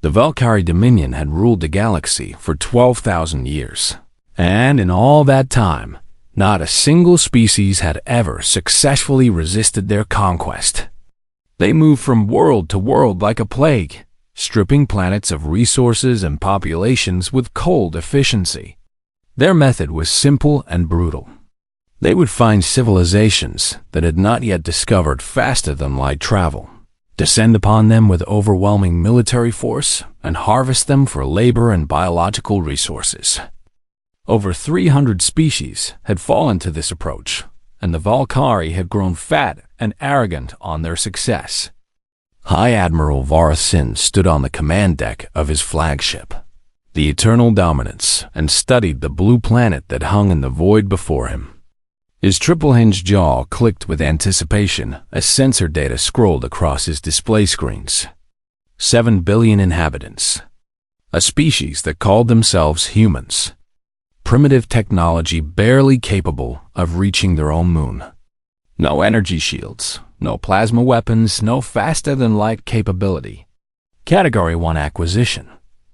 The Valkyrie Dominion had ruled the galaxy for 12,000 years, and in all that time, not a single species had ever successfully resisted their conquest. They moved from world to world like a plague, stripping planets of resources and populations with cold efficiency. Their method was simple and brutal. They would find civilizations that had not yet discovered faster than light travel, descend upon them with overwhelming military force, and harvest them for labor and biological resources. Over 300 species had fallen to this approach, and the Valkyrie had grown fat and arrogant on their success. High Admiral Vareth Sin stood on the command deck of his flagship, the Eternal Dominance, and studied the blue planet that hung in the void before him. His triple-hinged jaw clicked with anticipation as sensor data scrolled across his display screens. 7 billion inhabitants. A species that called themselves humans. Primitive technology barely capable of reaching their own moon. No energy shields, no plasma weapons, no faster-than-light capability. Category 1 acquisition,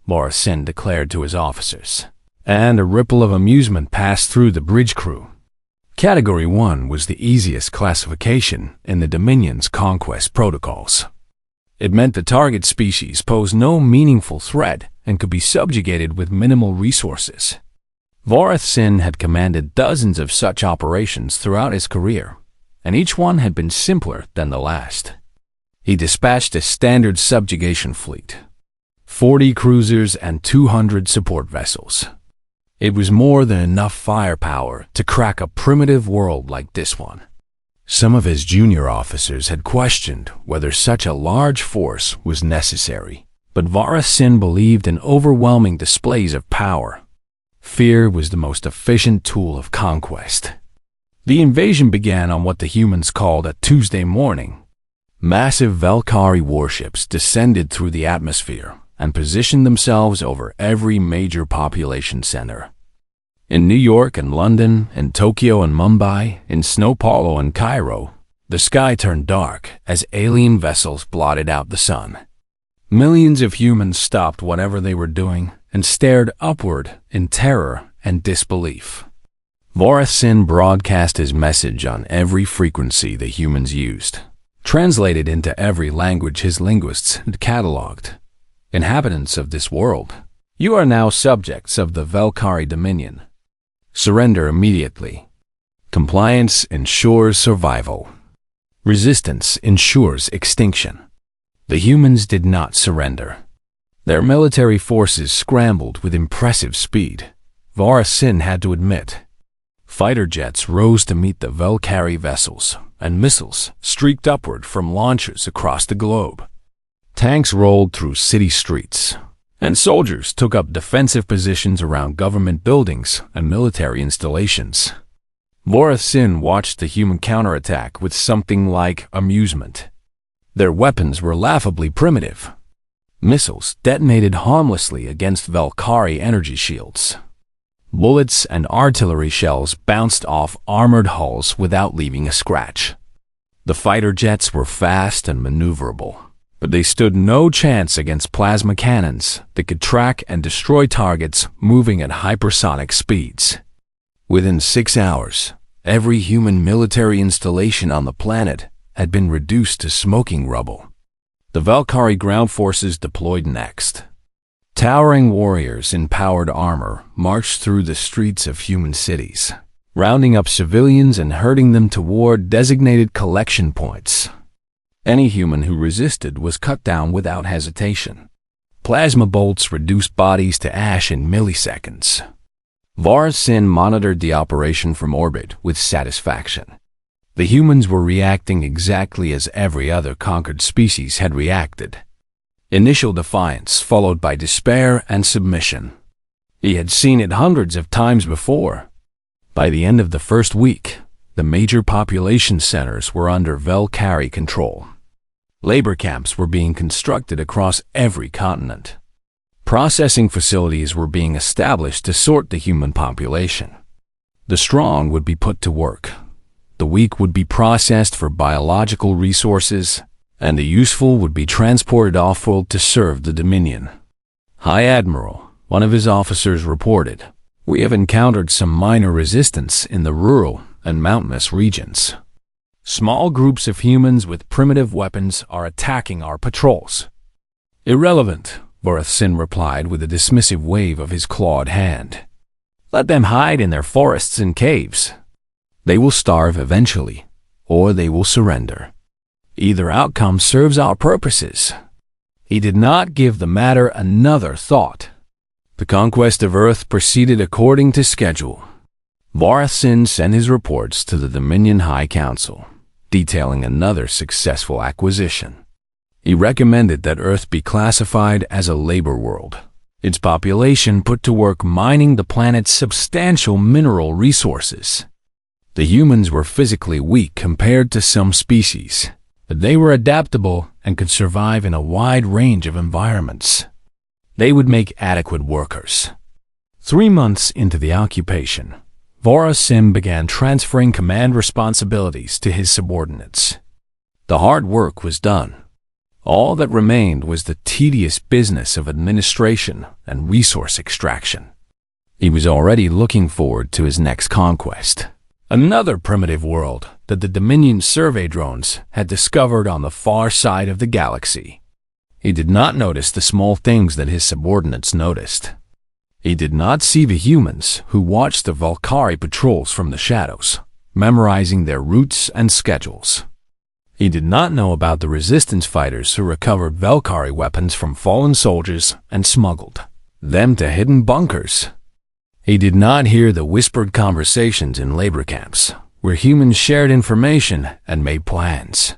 Vareth Sin declared to his officers, and a ripple of amusement passed through the bridge crew. Category 1 was the easiest classification in the Dominion's conquest protocols. It meant the target species posed no meaningful threat and could be subjugated with minimal resources. Vareth Sin had commanded dozens of such operations throughout his career, and each one had been simpler than the last. He dispatched a standard subjugation fleet, 40 cruisers and 200 support vessels. It was more than enough firepower to crack a primitive world like this one. Some of his junior officers had questioned whether such a large force was necessary, but Vareth Sin believed in overwhelming displays of power. Fear was the most efficient tool of conquest. The invasion began on what the humans called a Tuesday morning. Massive Valkyrie warships descended through the atmosphere and positioned themselves over every major population center. In New York and London, in Tokyo and Mumbai, in Sao Paulo and Cairo, the sky turned dark as alien vessels blotted out the sun. Millions of humans stopped whatever they were doing and stared upward in terror and disbelief. Vareth Sin broadcast his message on every frequency the humans used, translated into every language his linguists had cataloged. Inhabitants of this world, you are now subjects of the Valkyrie Dominion. Surrender immediately. Compliance ensures survival. Resistance ensures extinction. The humans did not surrender. Their military forces scrambled with impressive speed, Vareth Sin had to admit. Fighter jets rose to meet the Valkyrie vessels, and missiles streaked upward from launchers across the globe. Tanks rolled through city streets, and soldiers took up defensive positions around government buildings and military installations. Vareth Sin watched the human counterattack with something like amusement. Their weapons were laughably primitive. Missiles detonated harmlessly against Valkyrie energy shields. Bullets and artillery shells bounced off armored hulls without leaving a scratch. The fighter jets were fast and maneuverable, but they stood no chance against plasma cannons that could track and destroy targets moving at hypersonic speeds. Within 6 hours, every human military installation on the planet had been reduced to smoking rubble. The Valkyrie ground forces deployed next. Towering warriors in powered armor marched through the streets of human cities, rounding up civilians and herding them toward designated collection points. Any human who resisted was cut down without hesitation. Plasma bolts reduced bodies to ash in milliseconds. Vareth Sin monitored the operation from orbit with satisfaction. The humans were reacting exactly as every other conquered species had reacted. Initial defiance followed by despair and submission. He had seen it hundreds of times before. By the end of the first week, the major population centers were under Valkyrie control. Labor camps were being constructed across every continent. Processing facilities were being established to sort the human population. The strong would be put to work. The weak would be processed for biological resources, and the useful would be transported off-world to serve the Dominion. "High Admiral," one of his officers reported, "we have encountered some minor resistance in the rural and mountainous regions. Small groups of humans with primitive weapons are attacking our patrols." "Irrelevant," Vorothin replied with a dismissive wave of his clawed hand. "Let them hide in their forests and caves. They will starve eventually, or they will surrender. Either outcome serves our purposes." He did not give the matter another thought. The conquest of Earth proceeded according to schedule. Vorothin sent his reports to the Dominion High Council, detailing another successful acquisition. He recommended that Earth be classified as a labor world, its population put to work mining the planet's substantial mineral resources. The humans were physically weak compared to some species, but they were adaptable and could survive in a wide range of environments. They would make adequate workers. 3 months into the occupation, Vorothin began transferring command responsibilities to his subordinates. The hard work was done. All that remained was the tedious business of administration and resource extraction. He was already looking forward to his next conquest, another primitive world that the Dominion survey drones had discovered on the far side of the galaxy. He did not notice the small things that his subordinates noticed. He did not see the humans who watched the Valkyrie patrols from the shadows, memorizing their routes and schedules. He did not know about the resistance fighters who recovered Valkyrie weapons from fallen soldiers and smuggled them to hidden bunkers. He did not hear the whispered conversations in labor camps, where humans shared information and made plans.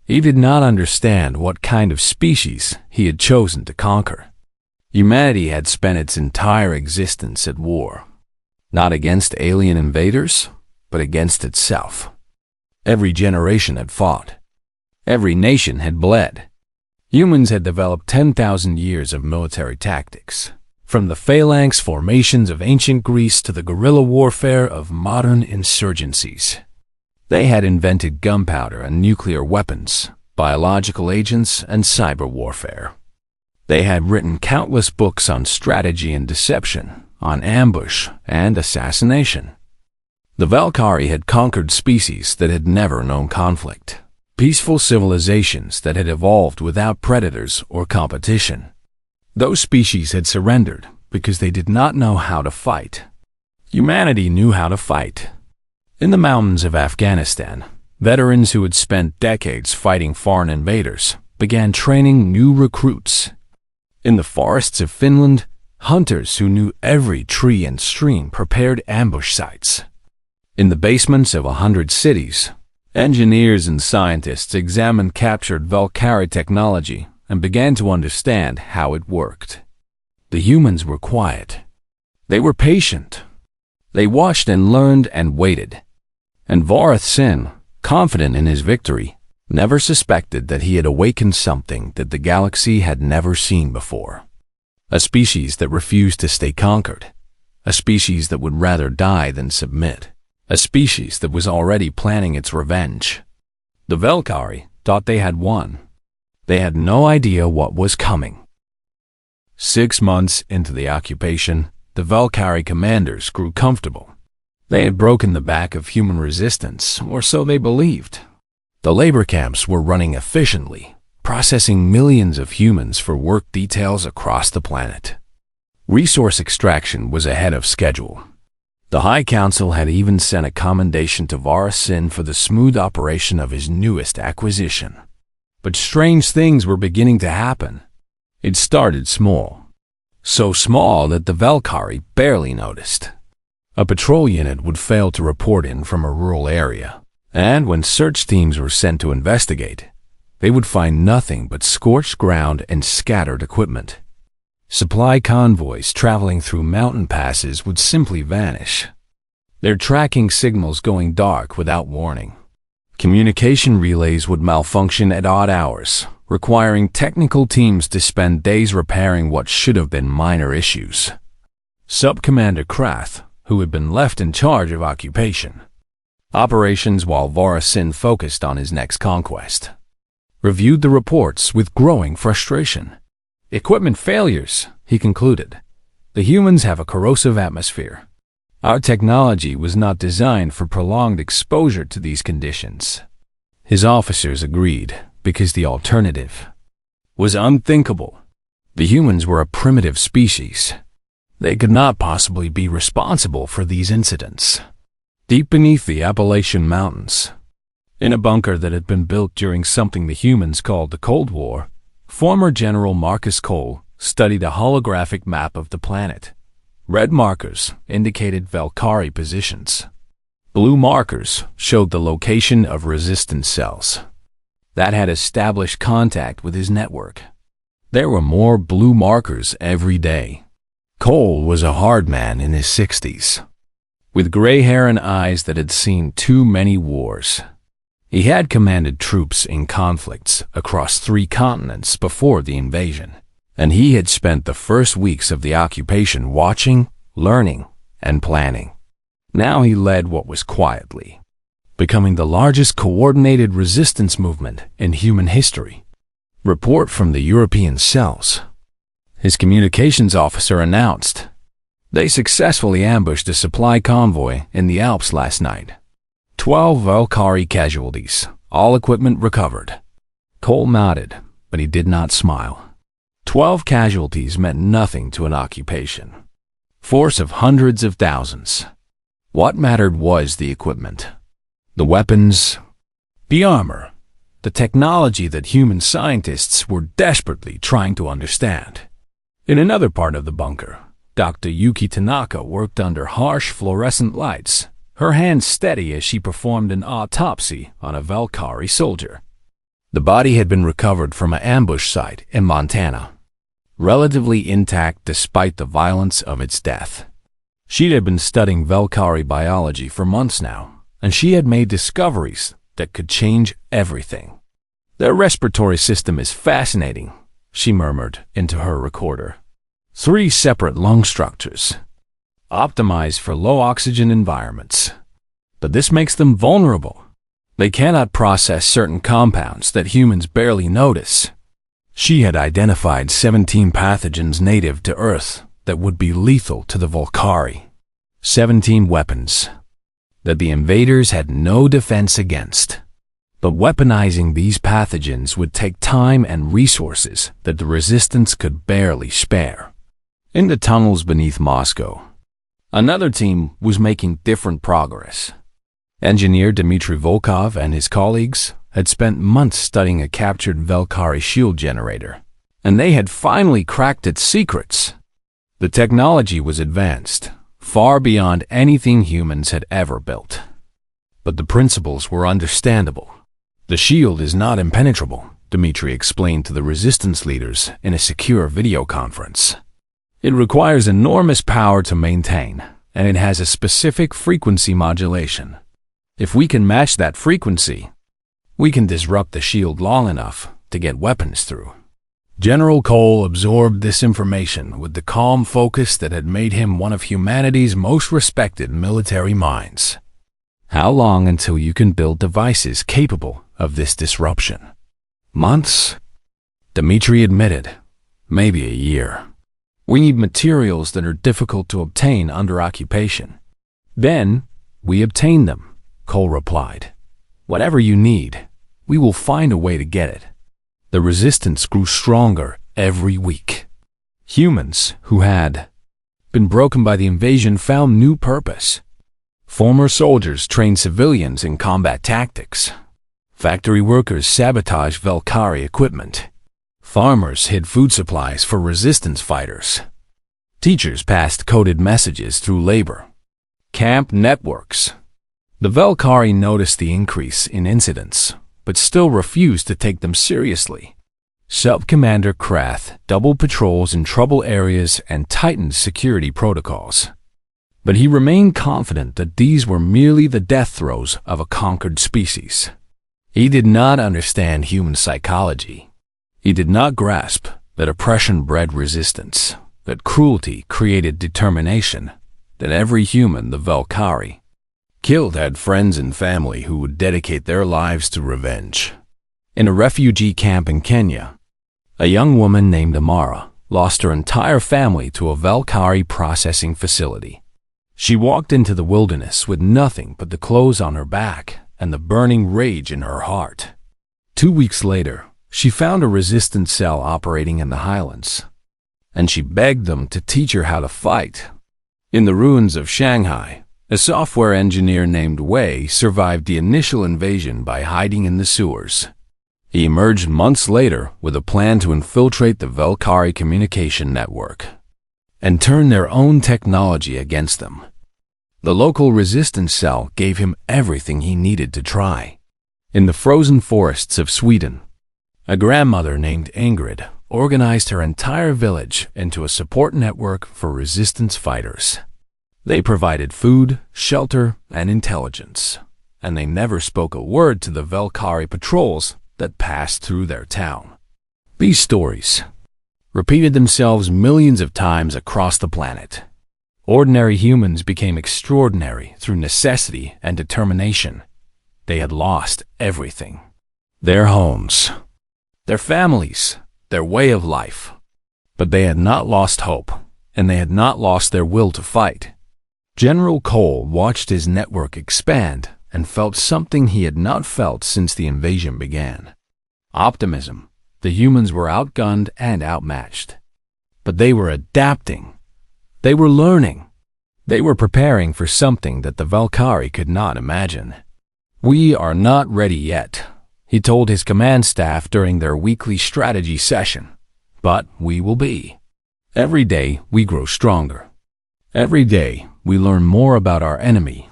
He did not understand what kind of species he had chosen to conquer. Humanity had spent its entire existence at war, not against alien invaders, but against itself. Every generation had fought. Every nation had bled. Humans had developed 10,000 years of military tactics, from the phalanx formations of ancient Greece to the guerrilla warfare of modern insurgencies. They had invented gunpowder and nuclear weapons, biological agents, and cyber warfare. They had written countless books on strategy and deception, on ambush and assassination. The Valkyrie had conquered species that had never known conflict, peaceful civilizations that had evolved without predators or competition. Those species had surrendered because they did not know how to fight. Humanity knew how to fight. In the mountains of Afghanistan, veterans who had spent decades fighting foreign invaders began training new recruits. In the forests of Finland, hunters who knew every tree and stream prepared ambush sites. In the basements of 100 cities, engineers and scientists examined captured Valkyrie technology and began to understand how it worked. The humans were quiet. They were patient. They watched and learned and waited. And Vorothin, confident in his victory, never suspected that he had awakened something that the galaxy had never seen before. A species that refused to stay conquered. A species that would rather die than submit. A species that was already planning its revenge. The Valkyrie thought they had won. They had no idea what was coming. 6 months into the occupation, the Valkyrie commanders grew comfortable. They had broken the back of human resistance, or so they believed. The labor camps were running efficiently, processing millions of humans for work details across the planet. Resource extraction was ahead of schedule. The High Council had even sent a commendation to Vorothin for the smooth operation of his newest acquisition. But strange things were beginning to happen. It started small. So small that the Valkyrie barely noticed. A patrol unit would fail to report in from a rural area, and when search teams were sent to investigate, they would find nothing but scorched ground and scattered equipment. Supply convoys traveling through mountain passes would simply vanish, their tracking signals going dark without warning. Communication relays would malfunction at odd hours, requiring technical teams to spend days repairing what should have been minor issues. Sub-Commander Krath, who had been left in charge of occupation operations while Vorothin focused on his next conquest, reviewed the reports with growing frustration. Equipment failures, he concluded. The humans have a corrosive atmosphere. Our technology was not designed for prolonged exposure to these conditions. His officers agreed, because the alternative was unthinkable. The humans were a primitive species. They could not possibly be responsible for these incidents. Deep beneath the Appalachian Mountains, in a bunker that had been built during something the humans called the Cold War, former General Marcus Cole studied a holographic map of the planet. Red markers indicated Valkyrie positions. Blue markers showed the location of resistance cells that had established contact with his network. There were more blue markers every day. Cole was a hard man in his 60s, with gray hair and eyes that had seen too many wars. He had commanded troops in conflicts across 3 continents before the invasion, and he had spent the first weeks of the occupation watching, learning, and planning. Now he led what was quietly becoming the largest coordinated resistance movement in human history. Report from the European cells. His communications officer announced they successfully ambushed a supply convoy in the Alps last night. 12 Valkyrie casualties, all equipment recovered. Cole nodded, but he did not smile. 12 casualties meant nothing to an occupation force of hundreds of thousands. What mattered was the equipment, the weapons, the armor, the technology that human scientists were desperately trying to understand. In another part of the bunker, Dr. Yuki Tanaka worked under harsh fluorescent lights, her hands steady as she performed an autopsy on a Valkyrie soldier. The body had been recovered from an ambush site in Montana, relatively intact despite the violence of its death. She had been studying Valkyrie biology for months now, and she had made discoveries that could change everything. Their respiratory system is fascinating, she murmured into her recorder. 3 separate lung structures, optimized for low oxygen environments. But this makes them vulnerable. They cannot process certain compounds that humans barely notice. She had identified 17 pathogens native to Earth that would be lethal to the Valkyrie. 17 weapons that the invaders had no defense against. But weaponizing these pathogens would take time and resources that the resistance could barely spare. In the tunnels beneath Moscow, another team was making different progress. Engineer Dmitry Volkov and his colleagues had spent months studying a captured Valkyrie shield generator, and they had finally cracked its secrets. The technology was advanced, far beyond anything humans had ever built. But the principles were understandable. The shield is not impenetrable, Dmitry explained to the resistance leaders in a secure video conference. It requires enormous power to maintain, and it has a specific frequency modulation. If we can match that frequency, we can disrupt the shield long enough to get weapons through. General Cole absorbed this information with the calm focus that had made him one of humanity's most respected military minds. How long until you can build devices capable of this disruption? Months? Dmitry admitted. Maybe a year. We need materials that are difficult to obtain under occupation. Then, we obtain them, Cole replied. Whatever you need, we will find a way to get it. The resistance grew stronger every week. Humans who had been broken by the invasion found new purpose. Former soldiers trained civilians in combat tactics. Factory workers sabotaged Valkyrie equipment. Farmers hid food supplies for resistance fighters. Teachers passed coded messages through labor camp networks. The Valkyrie noticed the increase in incidents, but still refused to take them seriously. Sub-Commander Krath doubled patrols in trouble areas and tightened security protocols. But he remained confident that these were merely the death throes of a conquered species. He did not understand human psychology. He did not grasp that oppression bred resistance, that cruelty created determination, that every human the Valkyrie killed had friends and family who would dedicate their lives to revenge. In a refugee camp in Kenya, A young woman named Amara lost her entire family to a Valkyrie processing facility. She walked into the wilderness with nothing but the clothes on her back and the burning rage in her heart. 2 weeks later, she found a resistance cell operating in the highlands, and she begged them to teach her how to fight. In the ruins of Shanghai, a software engineer named Wei survived the initial invasion by hiding in the sewers. He emerged months later with a plan to infiltrate the Valkyrie communication network and turn their own technology against them. The local resistance cell gave him everything he needed to try. In the frozen forests of Sweden, a grandmother named Ingrid organized her entire village into a support network for resistance fighters. They provided food, shelter, and intelligence, and they never spoke a word to the Valkyrie patrols that passed through their town. These stories repeated themselves millions of times across the planet. Ordinary humans became extraordinary through necessity and determination. They had lost everything: their homes, their families, their way of life. But they had not lost hope, and they had not lost their will to fight. General Cole watched his network expand and felt something he had not felt since the invasion began. Optimism. The humans were outgunned and outmatched. But they were adapting. They were learning. They were preparing for something that the Valkyrie could not imagine. "We are not ready yet," he told his command staff during their weekly strategy session. "But we will be. Every day we grow stronger. Every day we learn more about our enemy.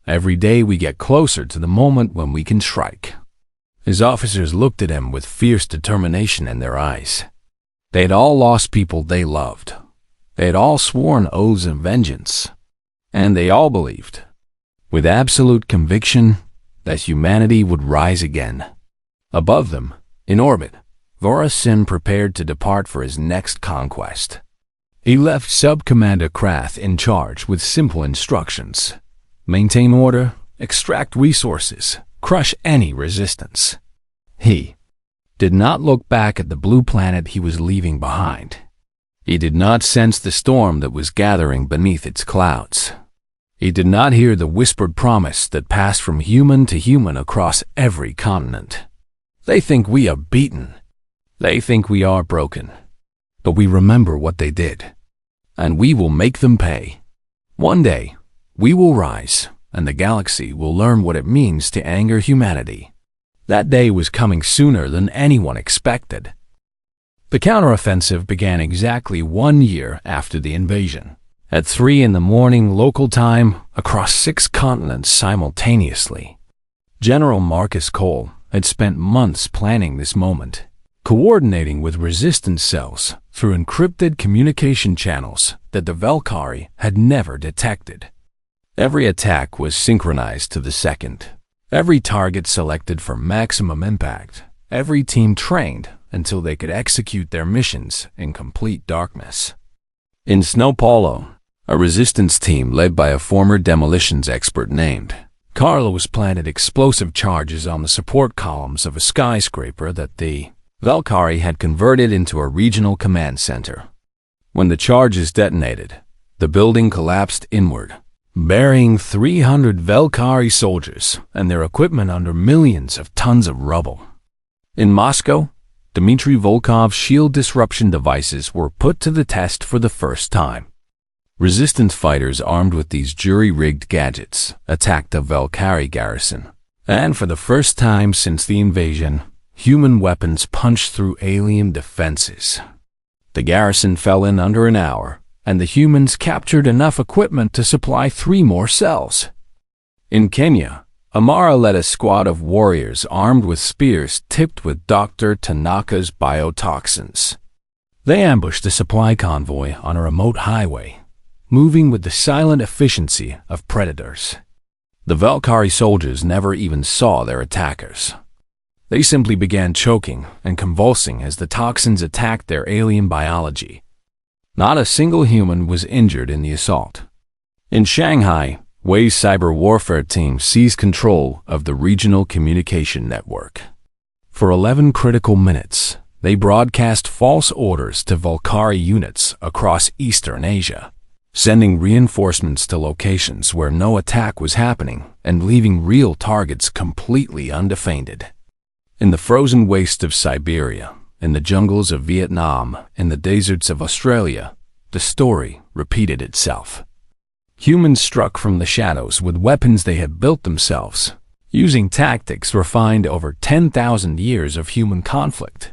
Every day we get closer to the moment when we can strike." His officers looked at him with fierce determination in their eyes. They had all lost people they loved. They had all sworn oaths of vengeance. And they all believed, with absolute conviction, that humanity would rise again. Above them, in orbit, Vorasin prepared to depart for his next conquest. He left Sub-Commander Krath in charge with simple instructions: maintain order, extract resources, crush any resistance. He did not look back at the blue planet he was leaving behind. He did not sense the storm that was gathering beneath its clouds. He did not hear the whispered promise that passed from human to human across every continent. They think we are beaten. They think we are broken. But we remember what they did, and we will make them pay. One day, we will rise, and the galaxy will learn what it means to anger humanity. That day was coming sooner than anyone expected. The counteroffensive began exactly 1 year after the invasion. At 3 in the morning local time, across 6 continents simultaneously. General Marcus Cole had spent months planning this moment, coordinating with resistance cells through encrypted communication channels that the Valkyrie had never detected. Every attack was synchronized to the second. Every target selected for maximum impact. Every team trained until they could execute their missions in complete darkness. In Snow Paulo, a resistance team led by a former demolitions expert named Carlos planted explosive charges on the support columns of a skyscraper that the Valkyrie had converted into a regional command center. When the charges detonated, the building collapsed inward, burying 300 Valkyrie soldiers and their equipment under millions of tons of rubble. In Moscow, Dmitry Volkov's shield disruption devices were put to the test for the first time. Resistance fighters armed with these jury-rigged gadgets attacked a Valkyrie garrison, and for the first time since the invasion, human weapons punched through alien defenses. The garrison fell in under an hour, and the humans captured enough equipment to supply 3 more cells. In Kenya, Amara led a squad of warriors armed with spears tipped with Dr. Tanaka's biotoxins. They ambushed a supply convoy on a remote highway, moving with the silent efficiency of predators. The Valkyrie soldiers never even saw their attackers. They simply began choking and convulsing as the toxins attacked their alien biology. Not a single human was injured in the assault. In Shanghai, Wei's cyber warfare team seized control of the regional communication network. For 11 critical minutes, They broadcast false orders to Volcari units across Eastern Asia, sending reinforcements to locations where no attack was happening and leaving real targets completely undefended. In the frozen wastes of Siberia, in the jungles of Vietnam, in the deserts of Australia, the story repeated itself. Humans struck from the shadows with weapons they had built themselves, using tactics refined over 10,000 years of human conflict.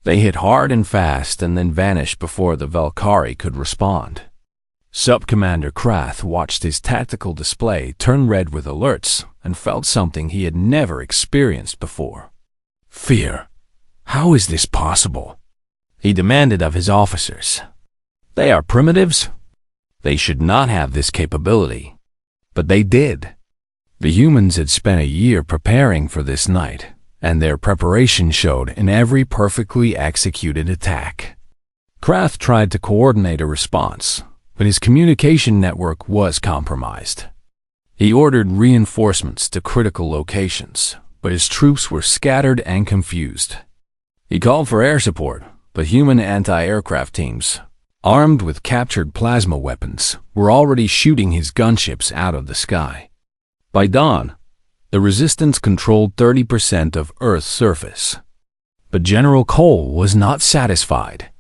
They hit hard and fast and then vanished before the Valkyrie could respond. Sub-Commander Krath watched his tactical display turn red with alerts and felt something he had never experienced before. Fear. How is this possible? He demanded of his officers. They are primitives. They should not have this capability. But they did. The humans had spent a year preparing for this night, and their preparation showed in every perfectly executed attack. Krath tried to coordinate a response, but his communication network was compromised. He ordered reinforcements to critical locations, but his troops were scattered and confused. He called for air support, but human anti-aircraft teams, armed with captured plasma weapons, were already shooting his gunships out of the sky. By dawn, the resistance controlled 30% of Earth's surface. But General Cole was not satisfied.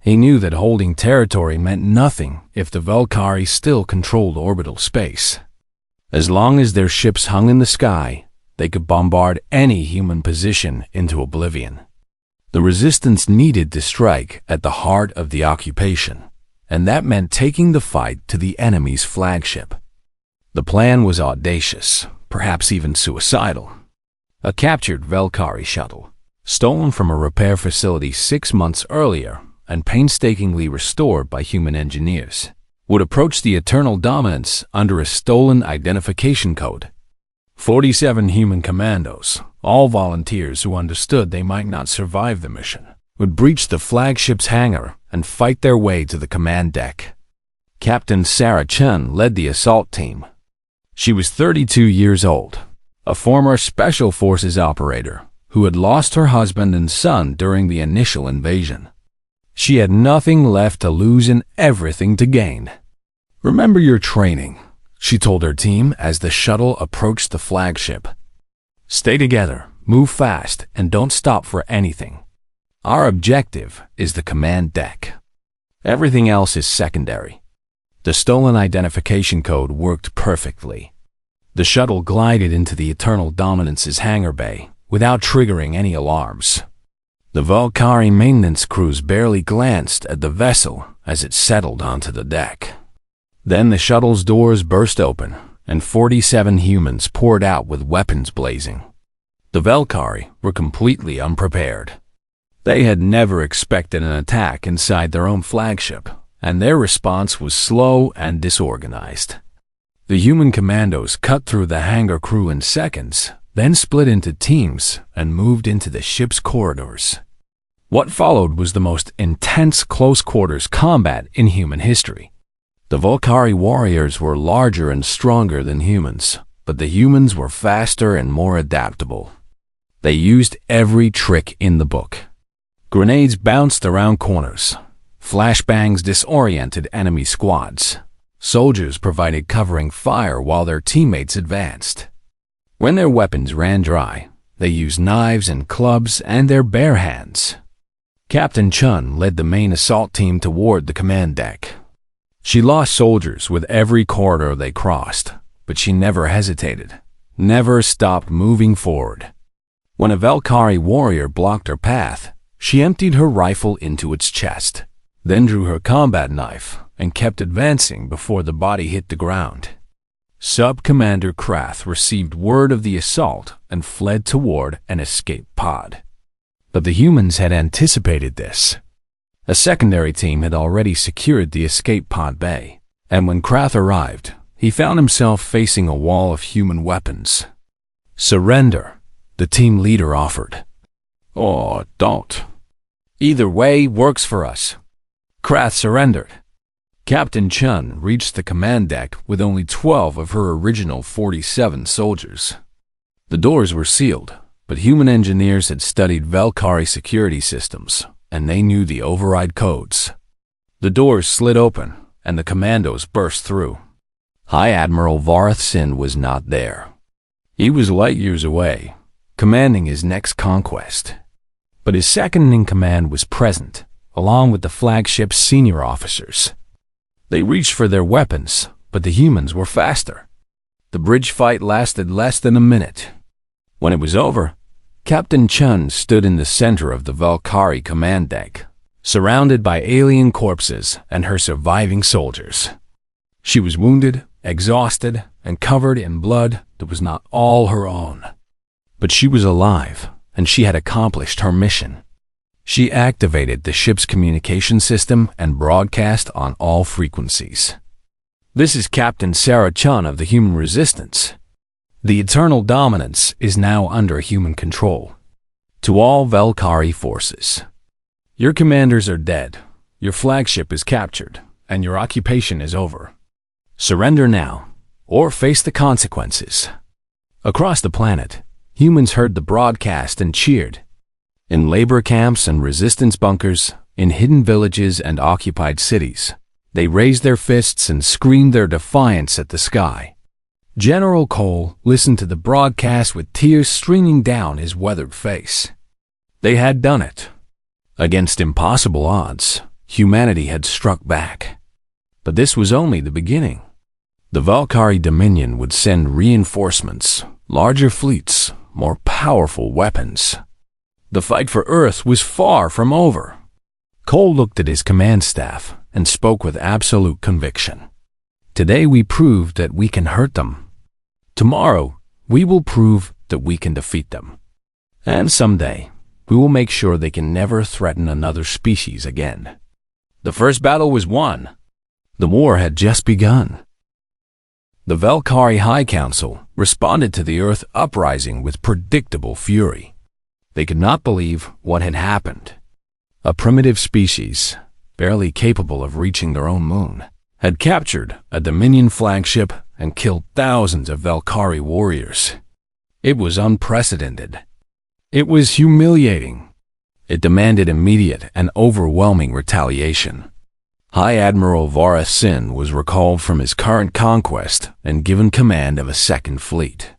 He knew that holding territory meant nothing if the Valkyrie still controlled orbital space. As long as their ships hung in the sky, they could bombard any human position into oblivion. The resistance needed to strike at the heart of the occupation, and that meant taking the fight to the enemy's flagship. The plan was audacious, perhaps even suicidal. A captured Valkyrie shuttle, stolen from a repair facility 6 months earlier and painstakingly restored by human engineers, would approach the Eternal Dominance under a stolen identification code. 47 human commandos, all volunteers who understood they might not survive the mission, would breach the flagship's hangar and fight their way to the command deck. Captain Sarah Chun led the assault team. She was 32 years old, a former Special Forces operator who had lost her husband and son during the initial invasion. She had nothing left to lose and everything to gain. "Remember your training," she told her team as the shuttle approached the flagship. "Stay together, move fast, and don't stop for anything. Our objective is the command deck. Everything else is secondary." The stolen identification code worked perfectly. The shuttle glided into the Eternal Dominance's hangar bay without triggering any alarms. The Valkyrie maintenance crews barely glanced at the vessel as it settled onto the deck. Then the shuttle's doors burst open, and 47 humans poured out with weapons blazing. The Valkyrie were completely unprepared. They had never expected an attack inside their own flagship, and their response was slow and disorganized. The human commandos cut through the hangar crew in seconds, then split into teams and moved into the ship's corridors. What followed was the most intense close-quarters combat in human history. The Valkyrie warriors were larger and stronger than humans, but the humans were faster and more adaptable. They used every trick in the book. Grenades bounced around corners. Flashbangs disoriented enemy squads. Soldiers provided covering fire while their teammates advanced. When their weapons ran dry, they used knives and clubs and their bare hands. Captain Chun led the main assault team toward the command deck. She lost soldiers with every corridor they crossed, but she never hesitated, never stopped moving forward. When a Valkyrie warrior blocked her path, she emptied her rifle into its chest, then drew her combat knife and kept advancing before the body hit the ground. Sub-Commander Krath received word of the assault and fled toward an escape pod. But the humans had anticipated this. A secondary team had already secured the escape pod bay, and when Krath arrived, he found himself facing a wall of human weapons. "Surrender," the team leader offered. "Oh, don't. Either way works for us." Krath surrendered. Captain Chun reached the command deck with only 12 of her original 47 soldiers. The doors were sealed, But human engineers had studied Valkyrie security systems, and they knew the override codes. The doors slid open, and the commandos burst through. High Admiral Varath Sin was not there. He was light years away, commanding his next conquest. But his second-in-command was present, along with the flagship's senior officers. They reached for their weapons, but the humans were faster. The bridge fight lasted less than a minute. When it was over, Captain Chun stood in the center of the Valkyrie command deck, surrounded by alien corpses and her surviving soldiers. She was wounded, exhausted, and covered in blood that was not all her own. But she was alive, and she had accomplished her mission. She activated the ship's communication system and broadcast on all frequencies. "This is Captain Sarah Chun of the Human Resistance. The Eternal Dominance is now under human control. To all Valkyrie forces, your commanders are dead, your flagship is captured, and your occupation is over. Surrender now, or face the consequences." Across the planet, humans heard the broadcast and cheered. In labor camps and resistance bunkers, in hidden villages and occupied cities, they raised their fists and screamed their defiance at the sky. General Cole listened to the broadcast with tears streaming down his weathered face. They had done it. Against impossible odds, humanity had struck back. But this was only the beginning. The Valkyrie Dominion would send reinforcements, larger fleets, more powerful weapons. The fight for Earth was far from over. Cole looked at his command staff and spoke with absolute conviction. "Today we proved that we can hurt them. Tomorrow, we will prove that we can defeat them. And someday, we will make sure they can never threaten another species again." The first battle was won. The war had just begun. The Valkyrie High Council responded to the Earth uprising with predictable fury. They could not believe what had happened. A primitive species, barely capable of reaching their own moon, had captured a Dominion flagship and killed thousands of Valkyrie warriors. It was unprecedented. It was humiliating. It demanded immediate and overwhelming retaliation. High Admiral Varath Sin was recalled from his current conquest and given command of a second fleet.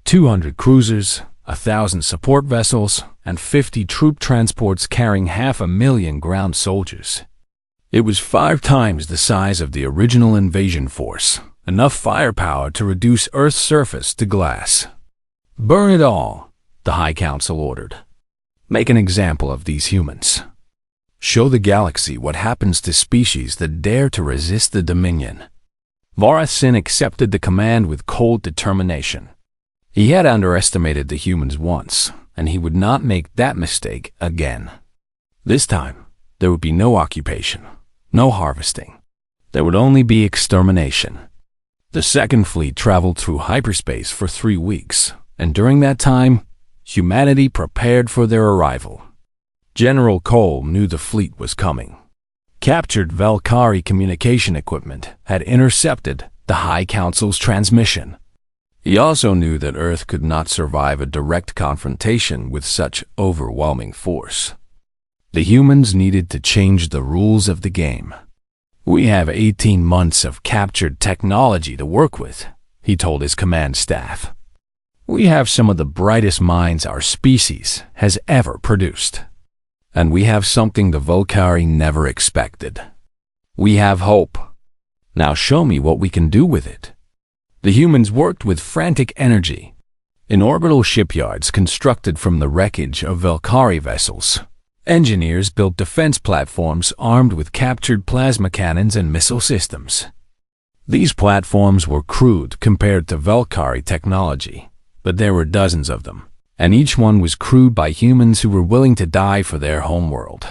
200 cruisers, 1,000 support vessels, and 50 troop transports carrying 500,000 ground soldiers. It was 5 times the size of the original invasion force, enough firepower to reduce Earth's surface to glass. "Burn it all," the High Council ordered. "Make an example of these humans. Show the galaxy what happens to species that dare to resist the Dominion." Varath Sin accepted the command with cold determination. He had underestimated the humans once, and he would not make that mistake again. This time, there would be no occupation, no harvesting. There would only be extermination. The second fleet traveled through hyperspace for 3 weeks, and during that time, humanity prepared for their arrival. General Cole knew the fleet was coming. Captured Valkyrie communication equipment had intercepted the High Council's transmission. He also knew that Earth could not survive a direct confrontation with such overwhelming force. The humans needed to change the rules of the game. "We have 18 months of captured technology to work with," he told his command staff. "We have some of the brightest minds our species has ever produced. And we have something the Valkyrie never expected. We have hope. Now show me what we can do with it." The humans worked with frantic energy. In orbital shipyards constructed from the wreckage of Valkyrie vessels, engineers built defense platforms armed with captured plasma cannons and missile systems. These platforms were crude compared to Valkyrie technology, but there were dozens of them, and each one was crewed by humans who were willing to die for their homeworld.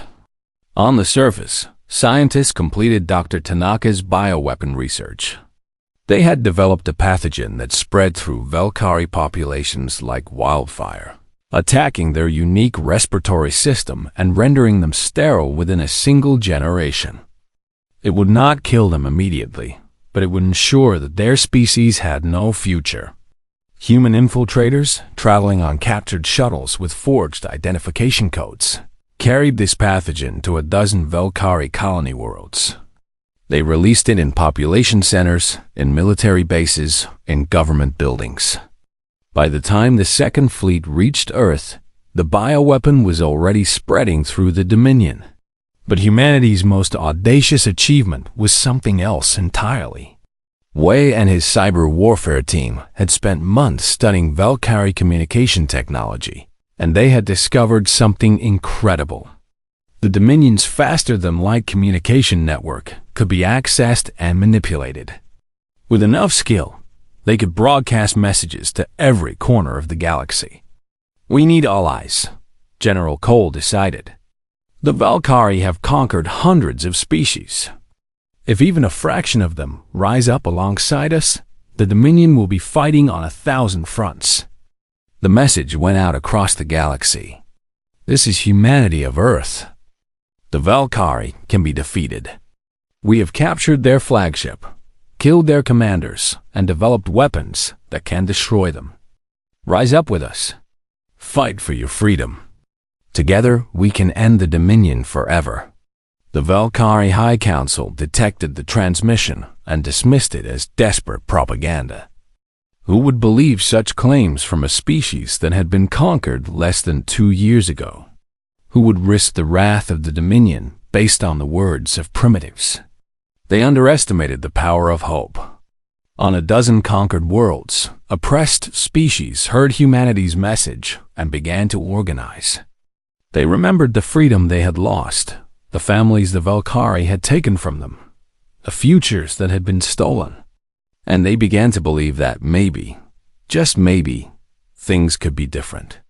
On the surface, scientists completed Dr. Tanaka's bioweapon research. They had developed a pathogen that spread through Valkyrie populations like wildfire, attacking their unique respiratory system and rendering them sterile within a single generation. It would not kill them immediately, but it would ensure that their species had no future. Human infiltrators, traveling on captured shuttles with forged identification codes, carried this pathogen to a dozen Velkari colony worlds. They released it in population centers, in military bases, in government buildings. By the time the Second Fleet reached Earth, the bioweapon was already spreading through the Dominion. But humanity's most audacious achievement was something else entirely. Wei and his cyber warfare team had spent months studying Velkari communication technology, and they had discovered something incredible. The Dominion's faster-than-light communication network could be accessed and manipulated. With enough skill, they could broadcast messages to every corner of the galaxy. "We need allies," General Cole decided. "The Velkari have conquered hundreds of species. If even a fraction of them rise up alongside us, the Dominion will be fighting on 1,000 fronts." The message went out across the galaxy. This is humanity of Earth. The Velkari can be defeated. We have captured their flagship, killed their commanders, and developed weapons that can destroy them. Rise up with us. Fight for your freedom. Together, we can end the Dominion forever. The Velkari High Council detected the transmission and dismissed it as desperate propaganda. Who would believe such claims from a species that had been conquered less than 2 years ago? Who would risk the wrath of the Dominion based on the words of primitives? They underestimated the power of hope. On a dozen conquered worlds, oppressed species heard humanity's message and began to organize. They remembered the freedom they had lost, the families the Velkari had taken from them, the futures that had been stolen. And they began to believe that maybe, just maybe, things could be different.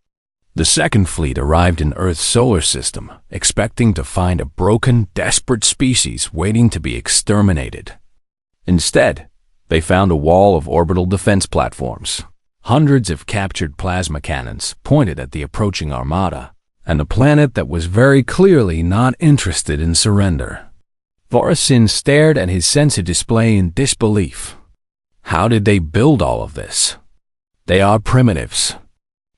The Second Fleet arrived in Earth's solar system, expecting to find a broken, desperate species waiting to be exterminated. Instead, they found a wall of orbital defense platforms, hundreds of captured plasma cannons pointed at the approaching armada, and a planet that was very clearly not interested in surrender. Vorasin stared at his sensor display in disbelief. How did they build all of this? They are primitives.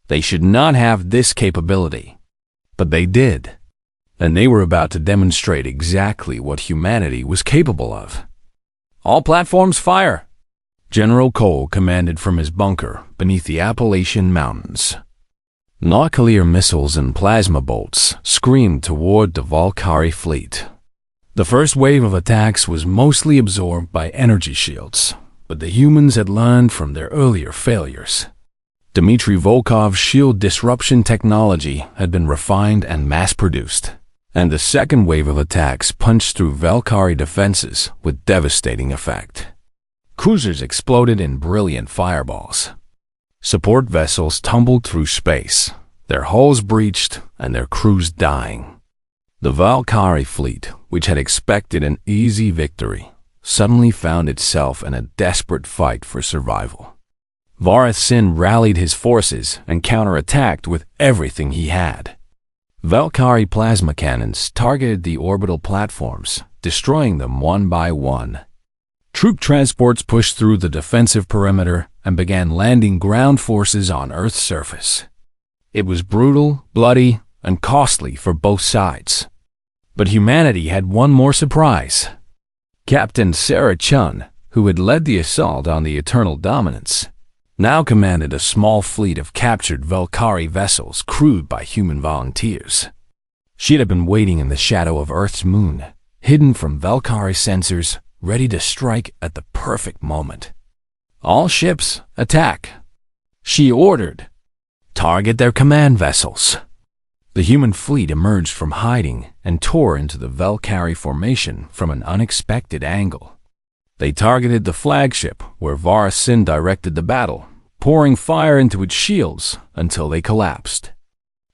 They should not have this capability. But they did. And they were about to demonstrate exactly what humanity was capable of. "All platforms fire!" General Cole commanded from his bunker beneath the Appalachian Mountains. Nuclear missiles and plasma bolts screamed toward the Velkari fleet. The first wave of attacks was mostly absorbed by energy shields, but the humans had learned from their earlier failures. Dmitry Volkov's shield disruption technology had been refined and mass-produced, and the second wave of attacks punched through Velkari defenses with devastating effect. Cruisers exploded in brilliant fireballs. Support vessels tumbled through space, their hulls breached and their crews dying. The Velkari fleet, which had expected an easy victory, suddenly found itself in a desperate fight for survival. Vorasin rallied his forces and counterattacked with everything he had. Velkari plasma cannons targeted the orbital platforms, destroying them one by one. Troop transports pushed through the defensive perimeter and began landing ground forces on Earth's surface. It was brutal, bloody, and costly for both sides. But humanity had one more surprise. Captain Sarah Chun, who had led the assault on the Eternal Dominance, now commanded a small fleet of captured Velkari vessels crewed by human volunteers. She had been waiting in the shadow of Earth's moon, hidden from Velkari sensors, ready to strike at the perfect moment. "All ships, attack!" she ordered. "Target their command vessels." The human fleet emerged from hiding and tore into the Velkari formation from an unexpected angle. They targeted the flagship, where Vorasin directed the battle, pouring fire into its shields until they collapsed.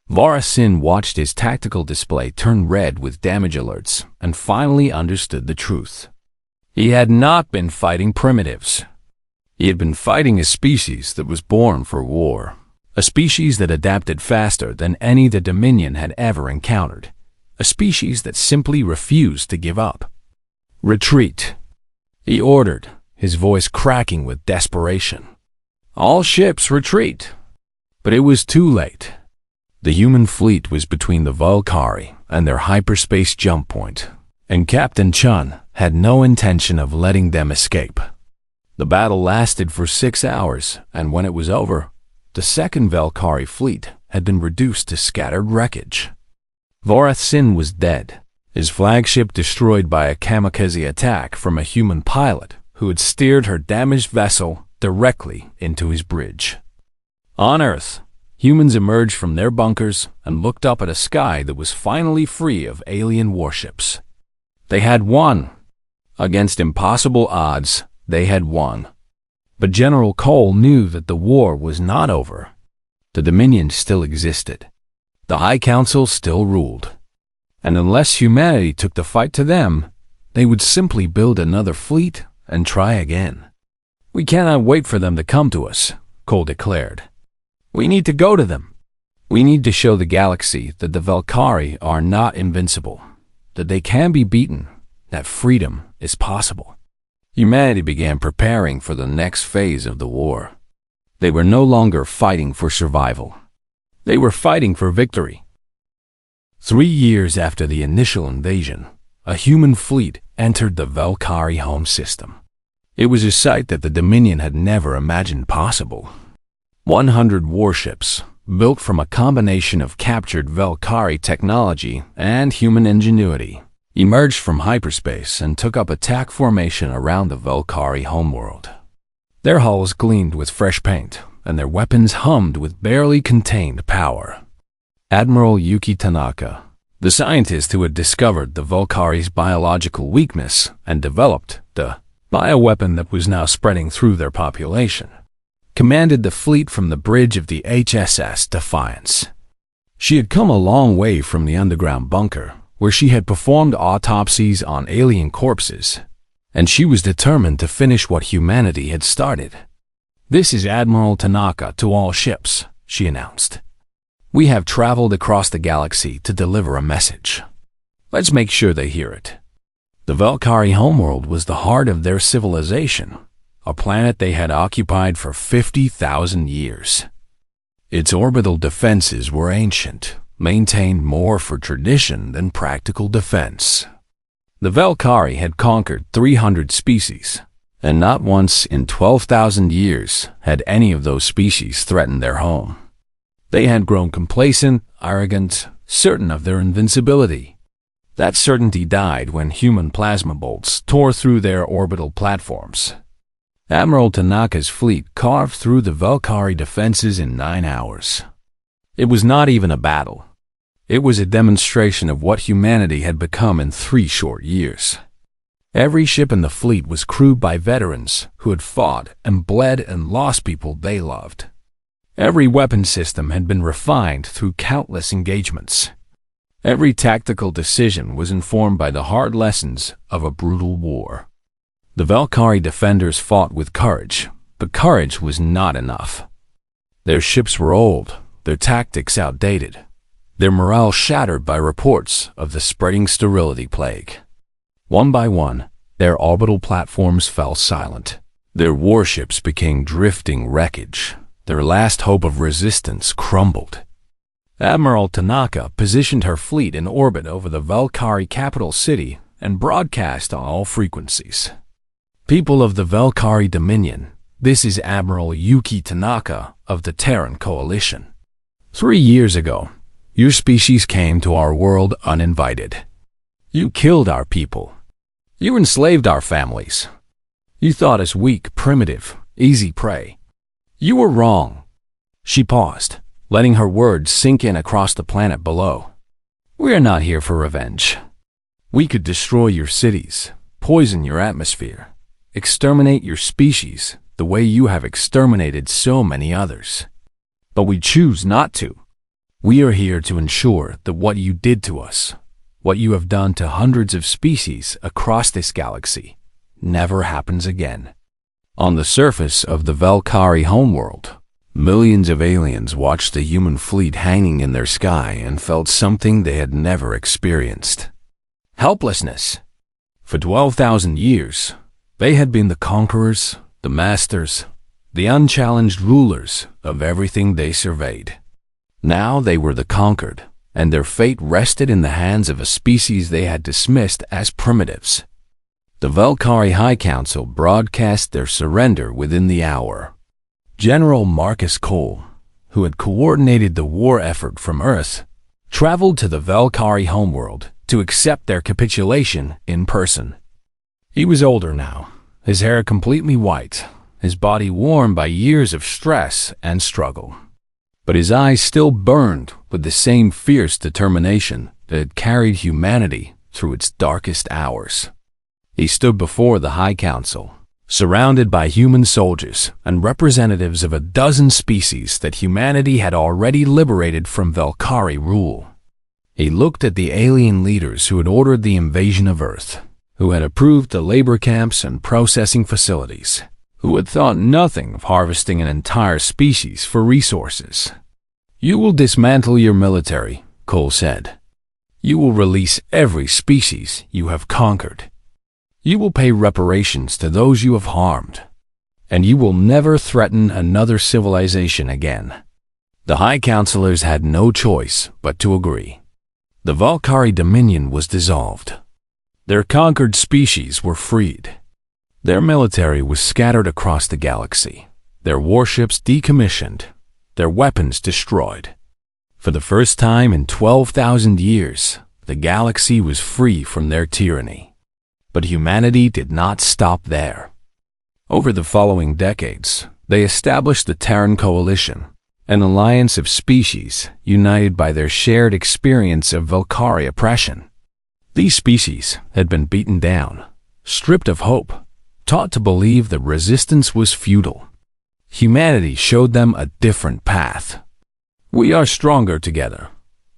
Vorasin watched his tactical display turn red with damage alerts and finally understood the truth. He had not been fighting primitives. He had been fighting a species that was born for war, a species that adapted faster than any the Dominion had ever encountered, a species that simply refused to give up. "Retreat," he ordered, his voice cracking with desperation. All ships retreat. But it was too late. The human fleet was between the Valkyrie and their hyperspace jump point, and Captain Chun had no intention of letting them escape. The battle lasted for 6 hours, and when it was over, the second Valkyrie fleet had been reduced to scattered wreckage. Vorath Sin was dead, his flagship destroyed by a kamikaze attack from a human pilot who had steered her damaged vessel directly into his bridge. On Earth, humans emerged from their bunkers and looked up at a sky that was finally free of alien warships. They had won. Against impossible odds, they had won. But General Cole knew that the war was not over. The Dominion still existed. The High Council still ruled. And unless humanity took the fight to them, they would simply build another fleet and try again. "We cannot wait for them to come to us," Cole declared. "We need to go to them. We need to show the galaxy that the Valkyrie are not invincible, that they can be beaten, that freedom is possible." Humanity began preparing for the next phase of the war. They were no longer fighting for survival. They were fighting for victory. 3 years after the initial invasion, a human fleet entered the Valkyrie home system. It was a sight that the Dominion had never imagined possible. 100 warships, built from a combination of captured Valkyrie technology and human ingenuity, emerged from hyperspace and took up attack formation around the Valkyrie homeworld. Their hulls gleamed with fresh paint, and their weapons hummed with barely contained power. Admiral Yuki Tanaka, the scientist who had discovered the Valkyrie's biological weakness and developed the bioweapon that was now spreading through their population, commanded the fleet from the bridge of the HSS Defiance. She had come a long way from the underground bunker, where she had performed autopsies on alien corpses, and she was determined to finish what humanity had started. "This is Admiral Tanaka to all ships," she announced. "We have traveled across the galaxy to deliver a message. Let's make sure they hear it." The Valkyrie homeworld was the heart of their civilization, a planet they had occupied for 50,000 years. Its orbital defenses were ancient, maintained more for tradition than practical defense. The Valkyrie had conquered 300 species, and not once in 12,000 years had any of those species threatened their home. They had grown complacent, arrogant, certain of their invincibility. That certainty died when human plasma bolts tore through their orbital platforms. Admiral Tanaka's fleet carved through the Valkyrie defenses in 9 hours. It was not even a battle. It was a demonstration of what humanity had become in 3 short years. Every ship in the fleet was crewed by veterans who had fought and bled and lost people they loved. Every weapon system had been refined through countless engagements. Every tactical decision was informed by the hard lessons of a brutal war. The Valkyrie defenders fought with courage, but courage was not enough. Their ships were old, their tactics outdated, their morale shattered by reports of the spreading sterility plague. One by one, their orbital platforms fell silent. Their warships became drifting wreckage. Their last hope of resistance crumbled. Admiral Tanaka positioned her fleet in orbit over the Valkyrie capital city and broadcast on all frequencies. "People of the Valkyrie Dominion, this is Admiral Yuki Tanaka of the Terran Coalition. 3 years ago, your species came to our world uninvited. You killed our people. You enslaved our families. You thought us weak, primitive, easy prey. You were wrong." She paused, letting her words sink in across the planet below. "We are not here for revenge. We could destroy your cities, poison your atmosphere, exterminate your species the way you have exterminated so many others. But we choose not to. We are here to ensure that what you did to us, what you have done to hundreds of species across this galaxy, never happens again." On the surface of the Valkyrie homeworld, millions of aliens watched the human fleet hanging in their sky and felt something they had never experienced: helplessness. For 12,000 years, they had been the conquerors, the masters, the unchallenged rulers of everything they surveyed. Now they were the conquered, and their fate rested in the hands of a species they had dismissed as primitives. The Valkyrie High Council broadcast their surrender within the hour. General Marcus Cole, who had coordinated the war effort from Earth, traveled to the Valkyrie homeworld to accept their capitulation in person. He was older now, his hair completely white, his body worn by years of stress and struggle. But his eyes still burned with the same fierce determination that had carried humanity through its darkest hours. He stood before the High Council, surrounded by human soldiers and representatives of a dozen species that humanity had already liberated from Valkyrie rule. He looked at the alien leaders who had ordered the invasion of Earth, who had approved the labor camps and processing facilities, who had thought nothing of harvesting an entire species for resources. "You will dismantle your military," Cole said. "You will release every species you have conquered. You will pay reparations to those you have harmed, and you will never threaten another civilization again." The High Counselors had no choice but to agree. The Valkyrie Dominion was dissolved. Their conquered species were freed. Their military was scattered across the galaxy, their warships decommissioned, their weapons destroyed. For the first time in 12,000 years, the galaxy was free from their tyranny. But humanity did not stop there. Over the following decades, they established the Terran Coalition, an alliance of species united by their shared experience of Valkyrie oppression. These species had been beaten down, stripped of hope, taught to believe that resistance was futile. Humanity showed them a different path. "We are stronger together,"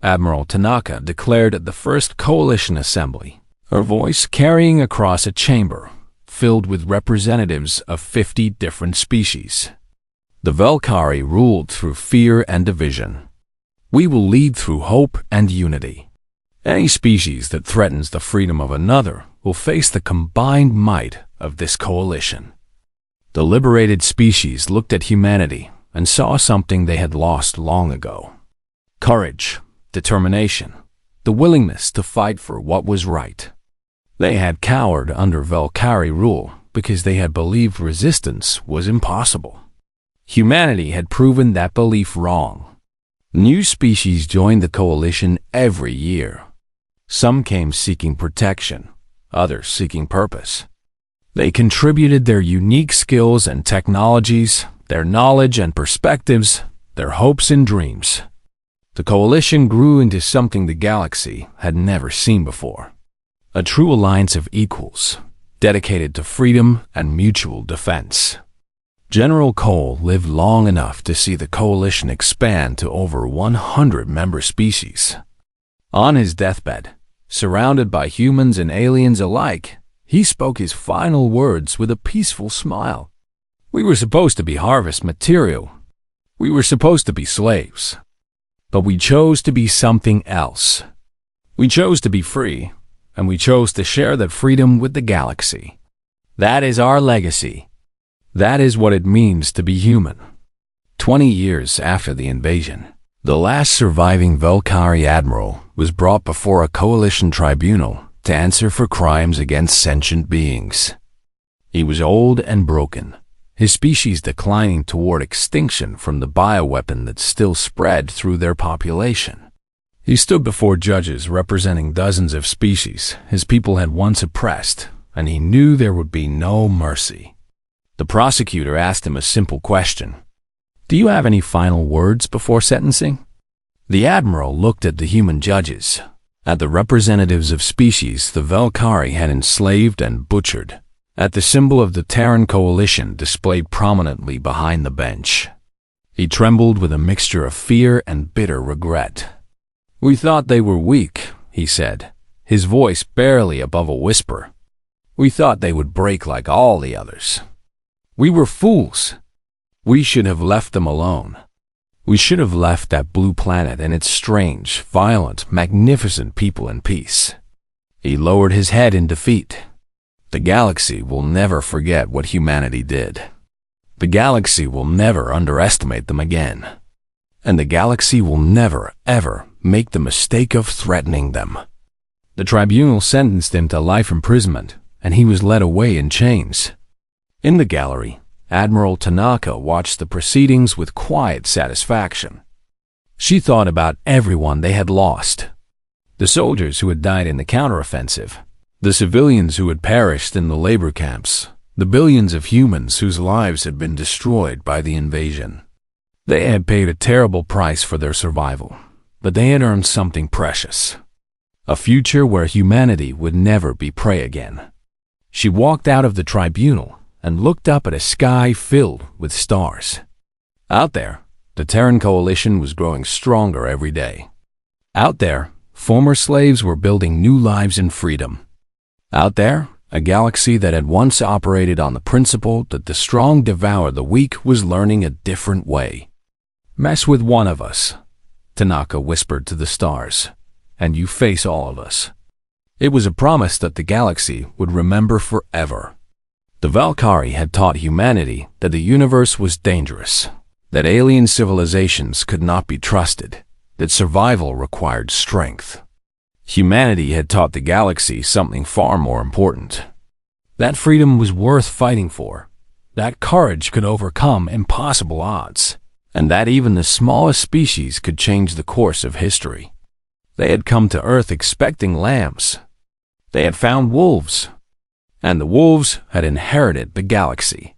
Admiral Tanaka declared at the first Coalition Assembly, her voice carrying across a chamber filled with representatives of 50 different species. The Valkyrie ruled through fear and division. "We will lead through hope and unity. Any species that threatens the freedom of another will face the combined might of this coalition." The liberated species looked at humanity and saw something they had lost long ago: courage, determination, the willingness to fight for what was right. They had cowered under Valkyrie rule because they had believed resistance was impossible. Humanity had proven that belief wrong. New species joined the coalition every year. Some came seeking protection, others seeking purpose. They contributed their unique skills and technologies, their knowledge and perspectives, their hopes and dreams. The coalition grew into something the galaxy had never seen before: a true alliance of equals, dedicated to freedom and mutual defense. General Cole lived long enough to see the coalition expand to over 100 member species. On his deathbed, surrounded by humans and aliens alike, he spoke his final words with a peaceful smile. "We were supposed to be harvest material. We were supposed to be slaves. But we chose to be something else. We chose to be free, and we chose to share that freedom with the galaxy. That is our legacy. That is what it means to be human." 20 years after the invasion, the last surviving Valkyrie admiral was brought before a coalition tribunal to answer for crimes against sentient beings. He was old and broken, his species declining toward extinction from the bioweapon that still spread through their population. He stood before judges representing dozens of species his people had once oppressed, and he knew there would be no mercy. The prosecutor asked him a simple question: "Do you have any final words before sentencing?" The admiral looked at the human judges, at the representatives of species the Valkyrie had enslaved and butchered, at the symbol of the Terran Coalition displayed prominently behind the bench. He trembled with a mixture of fear and bitter regret. "We thought they were weak," he said, his voice barely above a whisper. "We thought they would break like all the others. We were fools. We should have left them alone. We should have left that blue planet and its strange, violent, magnificent people in peace." He lowered his head in defeat. The galaxy will never forget what humanity did. The galaxy will never underestimate them again. And the galaxy will never, ever make the mistake of threatening them. The tribunal sentenced him to life imprisonment, and he was led away in chains. In the gallery, Admiral Tanaka watched the proceedings with quiet satisfaction. She thought about everyone they had lost. The soldiers who had died in the counteroffensive, the civilians who had perished in the labor camps, the billions of humans whose lives had been destroyed by the invasion. They had paid a terrible price for their survival, but they had earned something precious. A future where humanity would never be prey again. She walked out of the tribunal and looked up at a sky filled with stars. Out there, the Terran coalition was growing stronger every day. Out there, former slaves were building new lives in freedom. Out there, a galaxy that had once operated on the principle that the strong devour the weak was learning a different way. "Mess with one of us," Tanaka whispered to the stars, "and you face all of us." It was a promise that the galaxy would remember forever. The Valkyrie had taught humanity that the universe was dangerous, that alien civilizations could not be trusted, that survival required strength. Humanity had taught the galaxy something far more important. That freedom was worth fighting for, that courage could overcome impossible odds, and that even the smallest species could change the course of history. They had come to Earth expecting lambs. They had found wolves, and the wolves had inherited the galaxy.